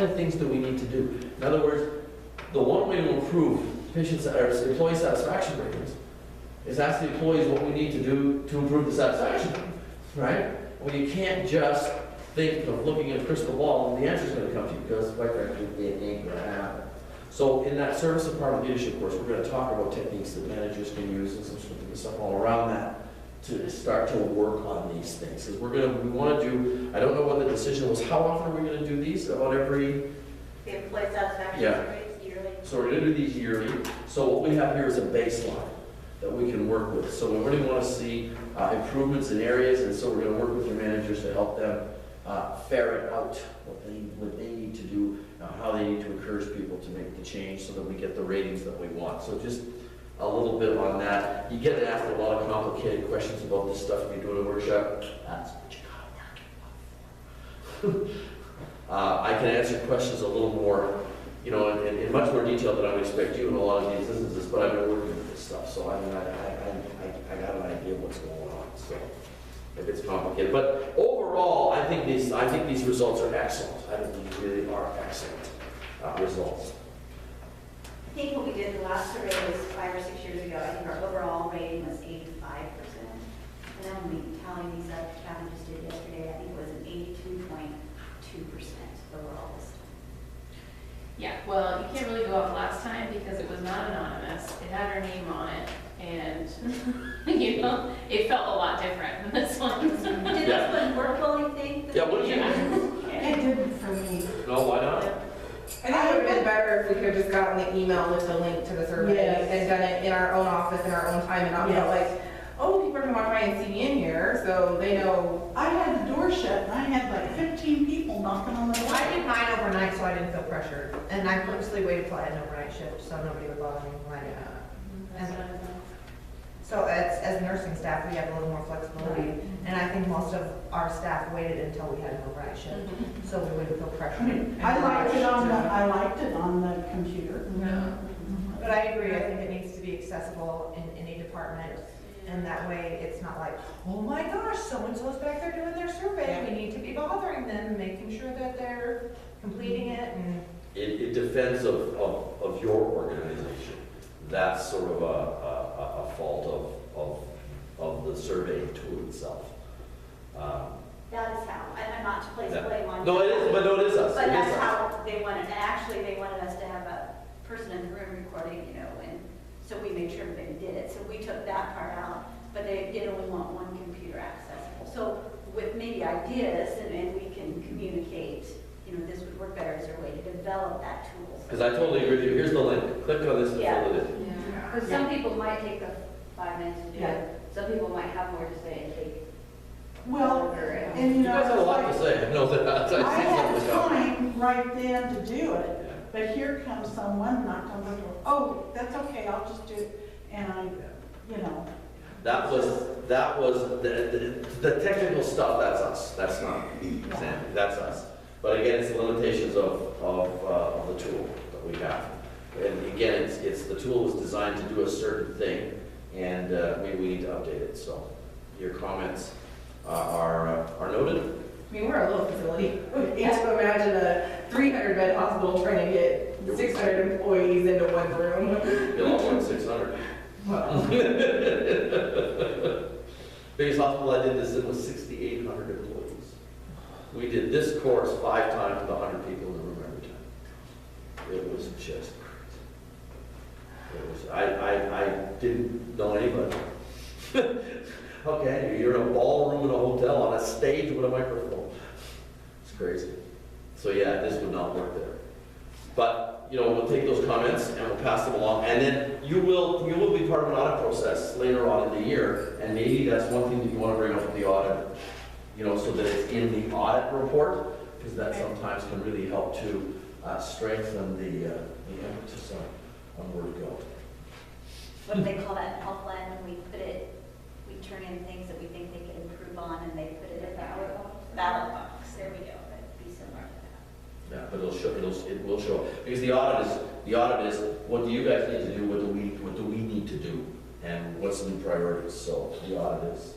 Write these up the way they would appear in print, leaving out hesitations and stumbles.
of things do we need to do? In other words, the one way to improve or employee satisfaction ratings is ask the employees what we need to do to improve the satisfaction, right? Well, you can't just think of looking at a crystal ball and the answer's gonna come to you, because quite frankly, it ain't gonna happen. So in that service department leadership course, we're gonna talk about techniques that managers can use and some stuff all around that to start to work on these things. Because we wanna do, I don't know what the decision was, how often are we gonna do these? About every? The employee satisfaction Yeah. rates yearly. So we're gonna do these yearly. So what we have here is a baseline that we can work with. So we really wanna see improvements in areas, and so we're gonna work with your managers to help them ferret out what they need to do, how they need to encourage people to make the change so that we get the ratings that we want. So just a little bit on that. You get asked a lot of complicated questions about this stuff if you do a workshop. That's what you gotta work it for. I can answer questions a little more, in much more detail than I would expect you in a lot of these instances, but I've been working with this stuff, so I got an idea of what's going on. So if it's complicated, but overall, I think these results are excellent. I think these really are excellent results. I think what we did the last survey was 5 or 6 years ago. I think our overall rating was 85%. And then when we tallied these up, Kevin just did yesterday, I think it was an 82.2% overall this time. Yeah, well, you can't really go off last time because it was not anonymous. It had her name on it, and it felt a lot different than this one. Did this one work well, you think? Yeah, what did you It didn't for me. No, why not? I think it would have been better if we could have just gotten the email with the link to the survey Yes. and done it in our own office in our own time and not feel like, oh, people are gonna walk by and see me in here, so they know. I had the door shut and I had like 15 people knocking on the door. I did mine overnight, so I didn't feel pressured. And I purposely waited till I had an overnight shift, so nobody would bother me when I did that. That's what I thought. So as nursing staff, we have a little more flexibility. And I think most of our staff waited until we had an overnight shift, so we wouldn't feel pressured. I liked it on the computer. But I agree, I think it needs to be accessible in any department. And that way, it's not like, oh my gosh, so-and-so's back there doing their survey. We need to be bothering them, making sure that they're completing it and. It depends of your organization. That's sort of a fault of the surveying tool itself. That is how, I'm not to place blame on. No, it is, but no, it is us. But It is that's us. how they wanted, and actually, they wanted us to have a person in the room recording, and so we made sure everybody did it. So we took that part out, but they did only want one computer accessible. So with maybe ideas, and we can communicate, this would work better as a way to develop that tool. Because I totally agree with you. Here's the link. Click on this and fill it in. Because some people might take the 5 minutes to do Yeah. it. Some people might have more to say and take. Well, longer. and You guys have a lot to say. I know that. I I see had something coming. time right then to do it, Yeah. but here comes someone knocked on the door. Oh, that's okay, I'll just do it. And That was the technical stuff. That's us. That's not Sandy. That's us. But again, it's the limitations of the tool that we have. And again, it's the tool was designed to do a certain thing, and we need to update it. So your comments are noted. I mean, we're a little facility. You have to imagine a 300-bed hospital trying to get 600 employees into one room. Be a lot more than 600. Biggest hospital I did this in was 6,800 employees. We did this course 5 times with 100 people in the room every time. It was just crazy. It was, I didn't know anybody. Okay, you're in a ballroom in a hotel on a stage with a microphone. It's crazy. So yeah, this would not work there. But we'll take those comments and we'll pass them along, and then you will be part of an audit process later on in the year, and maybe that's one thing that you want to bring up with the audit, so that it's in the audit report, because that sometimes can really help to strengthen the emphasis on where to go. What do they call that health plan when we turn in things that we think they can improve on, and they put it in the ballot box. There we go. That'd be similar to that. Yeah, but it will show, because the audit is, what do you guys need to do, what do we need to do? and what's the new priorities. So the audit is.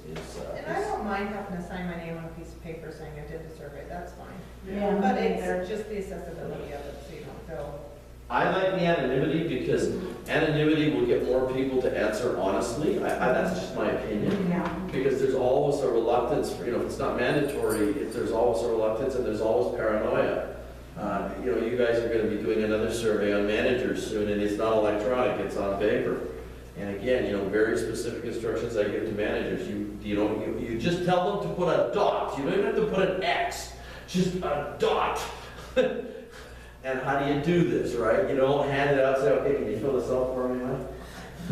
And I don't mind having to sign my name on a piece of paper saying I did the survey, that's fine. Yeah. But it's just the accessibility of it, so you don't feel. I like the anonymity because anonymity will get more people to answer honestly. That's just my opinion. Yeah. Because there's always a reluctance, if it's not mandatory, there's always a reluctance and there's always paranoia. You guys are going to be doing another survey on managers soon, and it's not electronic, it's on paper. And again, very specific instructions I give to managers. You just tell them to put a dot. You don't even have to put an X, just a dot. And how do you do this, right? You don't hand it out and say, okay, can you fill this out for me, Mike?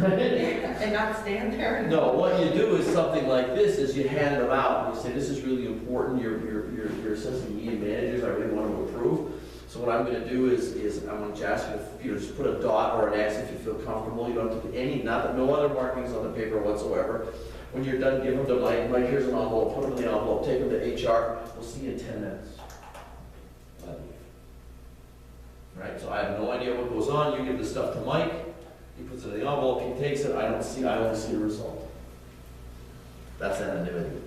And not stand there and. No, what you do is something like this, is you hand them out, and you say, this is really important, you're assessing E and managers, I really want to approve. So what I'm going to do is I'm going to ask you to just put a dot or an X if you feel comfortable. You don't have to put no other markings on the paper whatsoever. When you're done, give them to Mike. Mike, here's an envelope, put them in the envelope, take them to HR, we'll see you in 10 minutes. Right, so I have no idea what goes on, you give the stuff to Mike, he puts it in the envelope, he takes it, I only see the result. That's anonymity.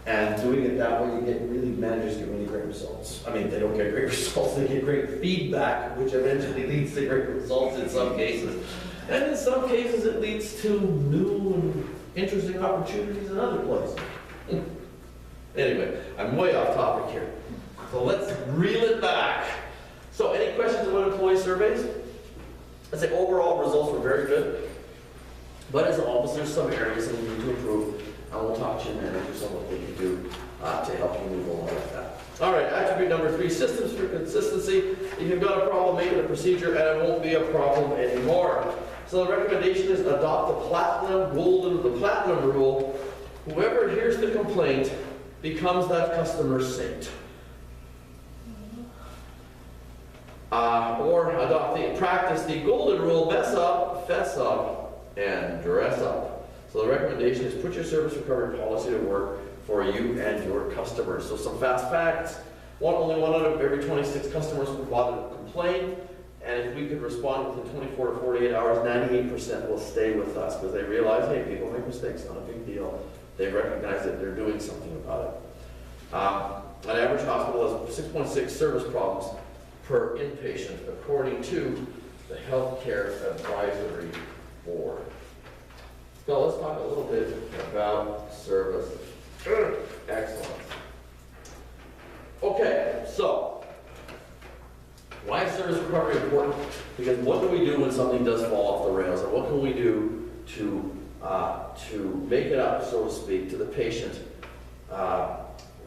And doing it that way, managers get really great results. I mean, they don't get great results, they get great feedback, which eventually leads to great results in some cases. And in some cases, it leads to new and interesting opportunities in other places. Anyway, I'm way off topic here. So let's reel it back. So any questions about employee surveys? I'd say overall results were very good. But as always, there's some areas that we need to improve. And we'll talk to your managers on what they can do to help you move along with that. All right, attribute number 3, systems for consistency. If you've got a problem, make it a procedure, and it won't be a problem anymore. So the recommendation is adopt the platinum rule. Whoever hears the complaint becomes that customer's saint. Or adopt practice the golden rule, mess up, fess up, and dress up. So the recommendation is put your service recovery policy to work for you and your customers. So some fast facts. Only 1 out of every 26 customers will bother to complain. And if we could respond within 24 to 48 hours, 98% will stay with us because they realize, hey, people make mistakes, not a big deal. They recognize that they're doing something about it. An average hospital has 6.6 service problems per inpatient, according to the Healthcare Advisory Board. So let's talk a little bit about service excellence. Okay, so why is service recovery important? Because what do we do when something does fall off the rails, and what can we do to make it up, so to speak, to the patient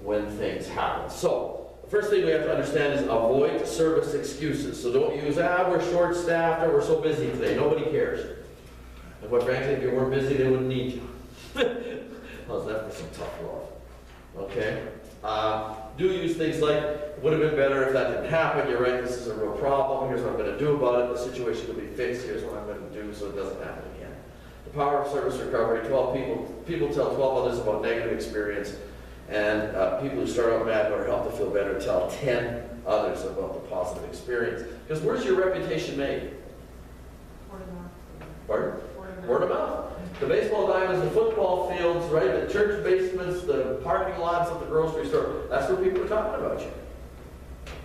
when things happen? So the first thing we have to understand is avoid service excuses. So don't use, we're short-staffed or we're so busy today. Nobody cares. And quite frankly, if you weren't busy, they wouldn't need you. How's that for some tough love? Okay? Do use things like, it would have been better if that didn't happen. You're right, this is a real problem. Here's what I'm going to do about it. The situation will be fixed. Here's what I'm going to do so it doesn't happen again. The power of service recovery. 12 people tell 12 others about negative experience. And people who start out mad or help to feel better tell 10 others about the positive experience. Because where's your reputation made? Word of mouth. Pardon? Word of mouth. The baseball diamonds, the football fields, right? The church basements, the parking lots at the grocery store. That's where people are talking about you.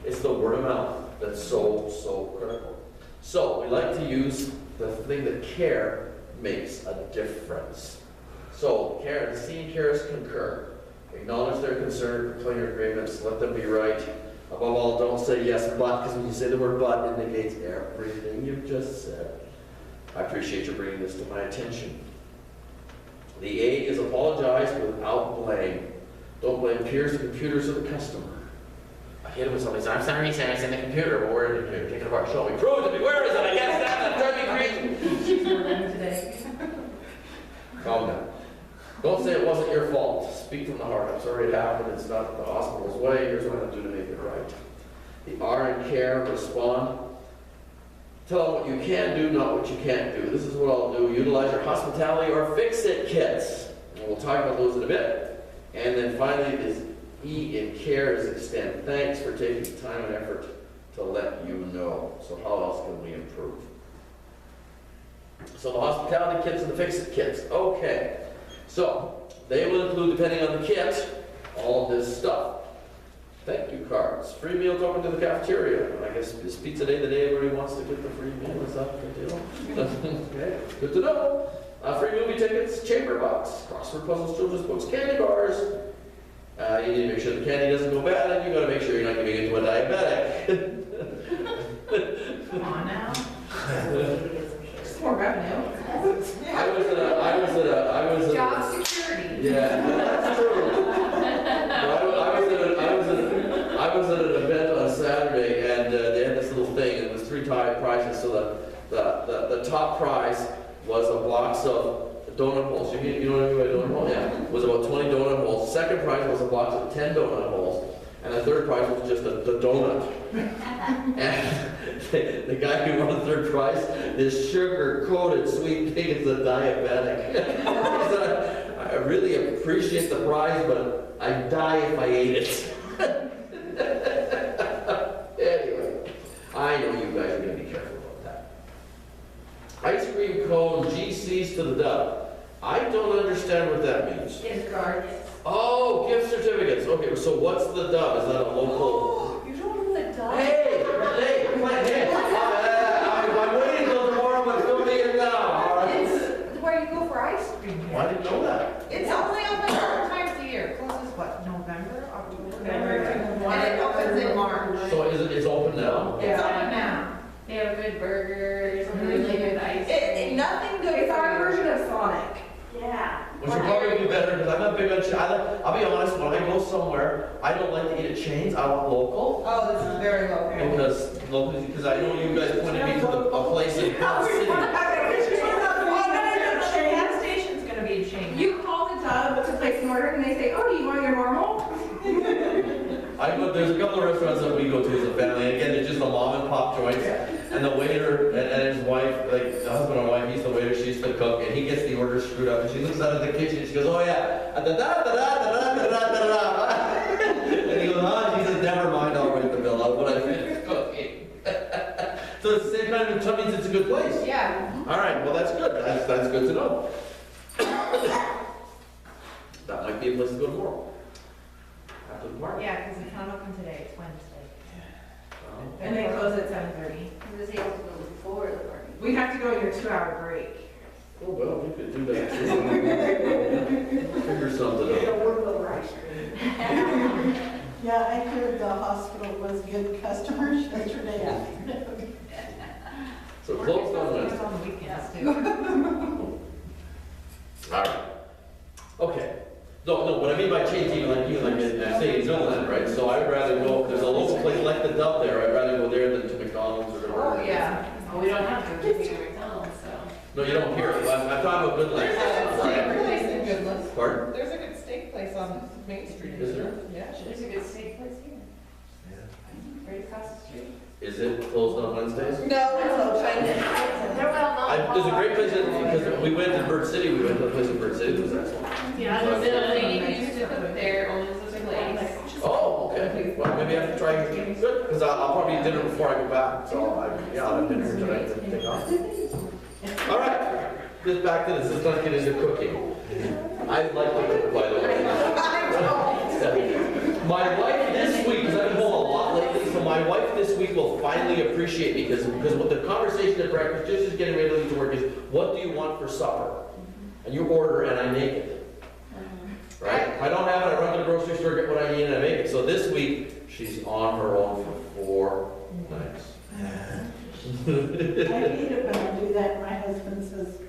It's the word of mouth that's so critical. So we like to use the thing that care makes a difference. So care, the C in cares concur. Acknowledge their concern, complain or grievance, let them be right. Above all, don't say yes but, because when you say the word but, it negates everything you've just said. I appreciate you bringing this to my attention. The A is apologize without blame. Don't blame peers, the computers, or the customer. I hate it when somebody says, I'm sorry, Sam, it's in the computer, but where is it? Take it apart, show me, prove it to me, where is it? I guess that, drive me crazy. She's learning today. Calm down. Don't say it wasn't your fault. Speak from the heart. I'm sorry it happened. It's not the hospital's way. Here's what I'm going to do to make it right. The R in care, respond. Tell them what you can do, not what you can't do. This is what I'll do. Utilize your hospitality or fix-it kits. And we'll talk about those in a bit. And then finally, this E in care is extend. Thanks for taking time and effort to let you know. So how else can we improve? So the hospitality kits and the fix-it kits, okay. So, they will include, depending on the kit, all of this stuff. Thank you cards, free meals open to the cafeteria. I guess it's pizza day the day everybody wants to get the free meal, is that the deal? Okay, good to know. Free movie tickets, chamber box, crossword puzzles, children's books, candy bars. You need to make sure the candy doesn't go bad, and you gotta make sure you're not giving it to a diabetic. Come on now. It's more revenue. I was at a. Job security. Yeah, that's true. I was at an event on Saturday, and they had this little thing, and it was 3 prizes. So the top prize was a box of donut holes. You know what I mean by donut hole? Yeah. It was about 20 donut holes. Second prize was a box of 10 donut holes. And the third prize was just the donut. And the guy who won the third prize, this sugar-coated sweet pig is a diabetic. He said, I really appreciate the prize, but I'd die if I ate it. Anyway, I know you guys are going to be careful about that. Ice cream cone, GCs to the dub. I don't understand what that means. Gift cards. Oh, gift certificates. Okay, so what's the dub? Is that a local? You don't know the dog? Hey, I'm waiting till tomorrow, but fill me in now. All right? It's where you go for ice cream here. I didn't know that. It's only open 4 times a year. Closes what, November, October? And it opens in March. So it's open now? It's open now. They have good burgers, really good ice cream. Nothing good. It's our version of Sonic. Yeah. Which would probably be better, because I'm not big on chains. I'll be honest, when I go somewhere, I don't like to eat at chains. I want local. Oh, this is very local. Because I know you guys pointed me to a place in Pell City. Gas station's gonna be a chain. You call the tub to place an order and they say, oh, do you want your normal? There's a couple of restaurants that we go to as a family, and again, they're just the mom and pop joints. And the waiter and his wife, like the husband and wife, he's the waiter, she's the cook, and he gets the order screwed up, and she looks out of the kitchen and she goes, oh yeah, and he goes, she says, never mind, I'll write the bill out when I finish cooking. So it's the same kind of, that means it's a good place. Yeah. All right, well, that's good. That's good to know. That might be a place to go tomorrow. After the party. Yeah, because it's not open today, it's Wednesday. And they close at 7:30. He was able to go before the party. We have to go on your 2-hour break. Oh, well, we could do that too. Figure something out. Yeah, I heard the hospital was good customers yesterday. So closed on It's Wednesday. on the weekends too. All right. Okay. No, what I mean by change, even like I say in Finland, right? So I'd rather go, if there's a local place like the Dub there, I'd rather go there than to McDonald's or whatever. Oh, yeah. Oh, we don't have to keep it McDonald's, so. No, you don't hear it. I'm talking about good There's a like. steak place in Goodland. Pardon? There's a good steak place on Main Street. Is there? Yeah. There's a good steak place here, right across the street. Is it closed on Wednesdays? No, it's open. They're well known. There's a great place, because we went to Bird City, we went to a place in Bird City, it was excellent. Yeah, the lady who used to cook there owns this place. Oh, okay. Well, maybe I have to try it. Good, because I'll probably eat dinner before I go back. So, I'll have dinner tonight to take off. All right. Just back to this. Let's not get into cooking. I like to cook, by the way. My wife this week, because I've been home a lot lately, so my wife this week will finally appreciate me, because what the conversation at breakfast, just as getting ready to leave to work, is, what do you want for supper? And you order, and I make it. Right? If I don't have it, I run to the grocery store, get what I need, and I make it. So this week, she's on her own for 4 nights. I hate it when I do that, my husband says,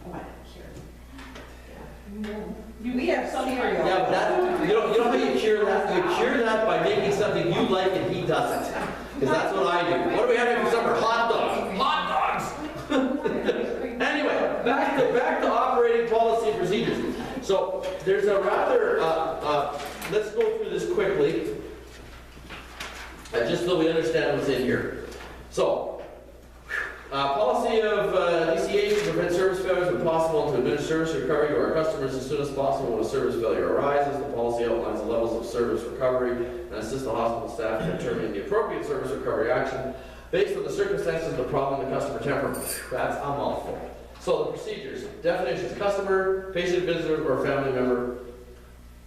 oh, I don't care. We have some cereal. Yeah, but that, you know how you cure that? You cure that by making something you like and he doesn't. Because that's what I do. What are we having for supper? Hot dogs. Hot dogs! Anyway, back to operating policy and procedures. So there's a rather, let's go through this quickly, just so we understand what's in here. So, policy of DCH to prevent service failures when possible and to administer service recovery to our customers as soon as possible when a service failure arises. The policy outlines the levels of service recovery and assists the hospital staff in determining the appropriate service recovery action based on the circumstances of the problem and the customer temperament. That's a mouthful. So the procedures, definitions, customer, patient, visitor, or family member.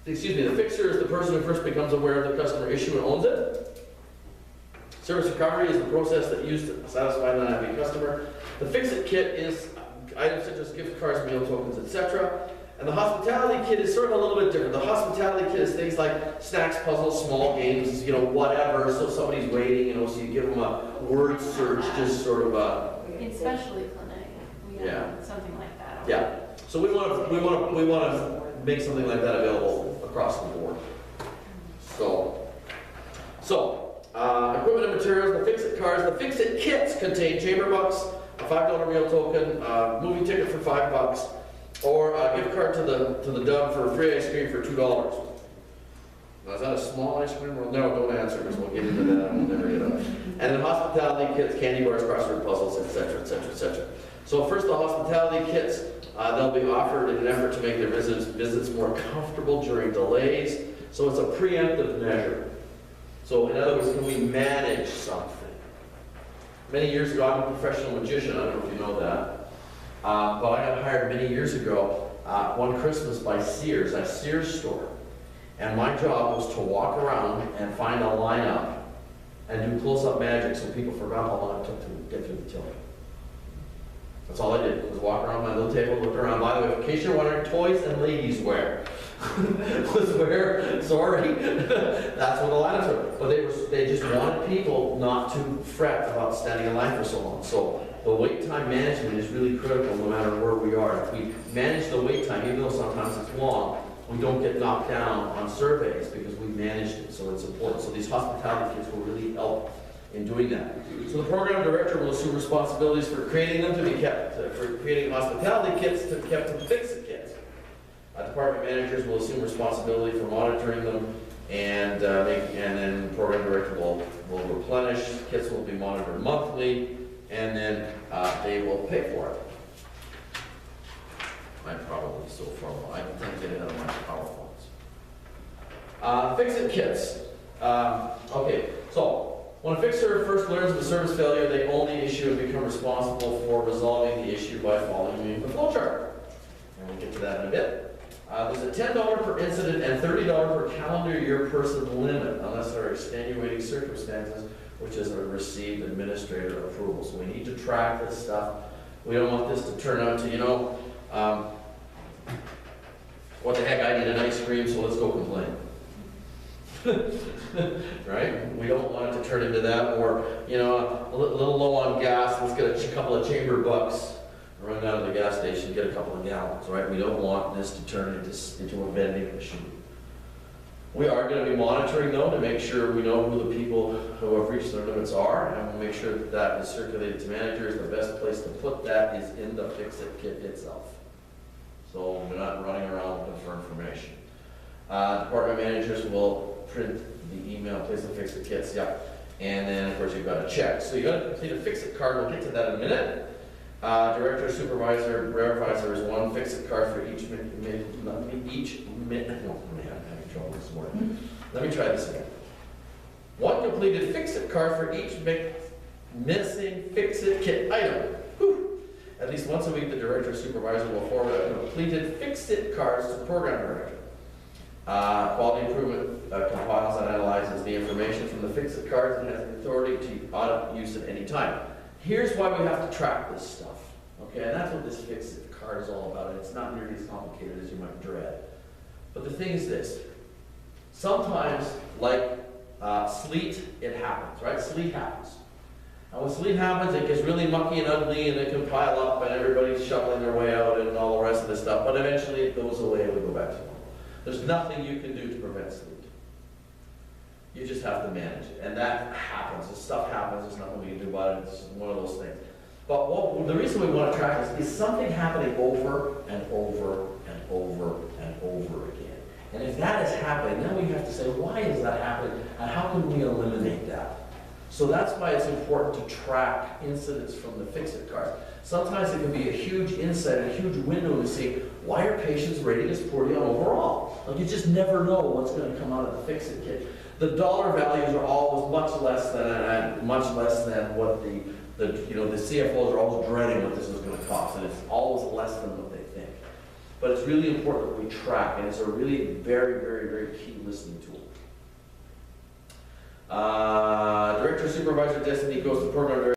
Excuse me, the fixer is the person who first becomes aware of the customer issue and owns it. Service recovery is the process that used to satisfy the unhappy customer. The fix-it kit is items such as gift cards, meal tokens, etc. And the hospitality kit is sort of a little bit different. The hospitality kit is things like snacks, puzzles, small games, whatever. So somebody's waiting, so you give them a word search, just sort of a, In specialty clinic, we Yeah. have something like that. yeah. So we want to make something like that available across the board. Equipment and materials, the fix-it cards, the fix-it kits contain chamber bucks, a $5 meal token, movie ticket for $5, or a gift card to the Dub for free ice cream for $2. Now, is that a small ice cream? Well, no, don't answer, because we'll get into that and we'll never get on. And then hospitality kits, candy bars, crossword puzzles, etc., etc., etc. So first, the hospitality kits, they'll be offered in an effort to make their visits more comfortable during delays. So it's a preemptive measure. So in other words, can we manage something? Many years ago, I'm a professional magician, I don't know if you know that. But I got hired many years ago, one Christmas by Sears, a Sears store. And my job was to walk around and find a lineup and do close-up magic so people forgot how long it took to get through the tilling. That's all I did, was walk around my little table, look around. By the way, in case you're wondering, toys and ladies wear. Was where, sorry, that's what the lineups were. But they just wanted people not to fret about standing in line for so long. So the wait time management is really critical no matter where we are. If we manage the wait time, even though sometimes it's long, we don't get knocked down on surveys because we managed it, so it's important. So these hospitality kits will really help in doing that. So the program director will assume responsibilities for creating them to be kept, for creating hospitality kits to be kept to fix the kits. Department managers will assume responsibility for monitoring them, and then the program director will replenish. Kits will be monitored monthly, and then they will pay for it. I'm probably so far behind. I can't get it out of my PowerPoints. Fix-it kits. Okay, so when a fixer first learns of a service failure, they own the issue and become responsible for resolving the issue by following the flow chart. And we'll get to that in a bit. There's a $10 per incident and $30 per calendar year person limit, unless there are extenuating circumstances, which is a received administrator approval. So we need to track this stuff. We don't want this to turn out to, what the heck, I need an ice cream, so let's go complain. Right? We don't want it to turn into that, or, a little low on gas, let's get a couple of chamber bucks, run down to the gas station, get a couple of gallons, right? We don't want this to turn into a vending machine. We are going to be monitoring, though, to make sure we know who the people who have reached their limits are, and we'll make sure that that is circulated to managers. The best place to put that is in the fix-it kit itself. So we're not running around looking for information. Department managers will print the email, place the fix-it kits, yeah. And then, of course, you've got to check. So you've got to complete a fix-it card. We'll get to that in a minute. Director, supervisor, verifies there is one fix-it card for each Let me try this again. One completed fix-it card for each missing fix-it kit item. Whew. At least once a week, the director or supervisor will forward a completed fix-it cards to the program director. Quality improvement compiles and analyzes the information from the fix-it cards and has the authority to audit use at any time. Here's why we have to track this stuff, okay? And that's what this fix-it card is all about. And it's not nearly as complicated as you might dread. But the thing is this. Sometimes, like sleet, it happens, right? Sleet happens. And when sleet happens, it gets really mucky and ugly, and it can pile up, and everybody's shoveling their way out and all the rest of this stuff. But eventually, it goes away and we go back to normal. There's nothing you can do to prevent sleet. You just have to manage it. And that happens. This stuff happens. There's nothing we can do about it. It's one of those things. But the reason we want to track this is something happening over and over and over and over again. And if that is happening, then we have to say, why is that happening? And how can we eliminate that? So that's why it's important to track incidents from the fix-it cards. Sometimes it can be a huge insight, a huge window to see why are patients rating us poorly on overall. Like you just never know what's going to come out of the fix-it kit. The dollar values are always much less than what the CFOs are always dreading what this is gonna cost, and it's always less than what they think. But it's really important that we track, and it's a really very, very, very key listening tool. Director Supervisor designee goes to permanent